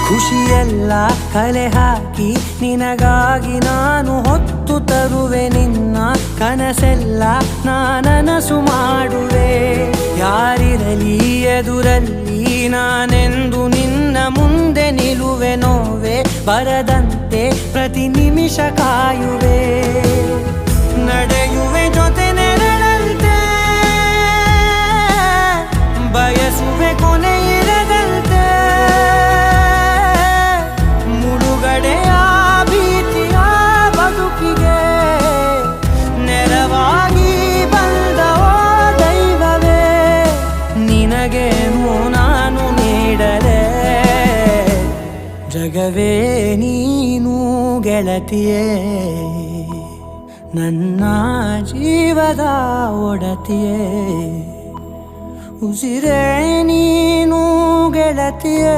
ಖುಷಿಯೆಲ್ಲ ಕಲೆ ಹಾಕಿ ನಿನಗಾಗಿ ನಾನು ಹೊತ್ತು ತರುವೆ ನಿನ್ನ ಕನಸೆಲ್ಲ ನಾನನಸು ಮಾಡುವೆ. ಯಾರಿರಲಿ ಎದುರಲ್ಲಿ ನಾನೆಂದು ನಿನ್ನ ಮುಂದೆ ನಿಲ್ಲುವೆ. ನೋವೆ ಬರದಂತೆ ಪ್ರತಿ ನಿಮಿಷ ಕಾಯುವೆ. ನಡೆಯುವೆ ಜೊತೆ ನೆರಳಂತೆ, ಬಯಸುವೆ ಕೊನೆ ಇರದಂತೆ. ಮುಳುಗಡೆಯ ಭೀತಿಯ ಬದುಕಿಗೆ ನೆರವಾಗಿ ಬಂದವೋ ದೈವವೇ. ನಿನಗೇನು ನಾನು ನೀಡಲೆ, ಜಗವೇ ನೀನು ಗೆಳತಿಯೇ. ನನ್ನ ಜೀವದ ಒಡತಿಯೇ, ಉಸಿರೇ ನೀನು ಗೆಳತಿಯೇ.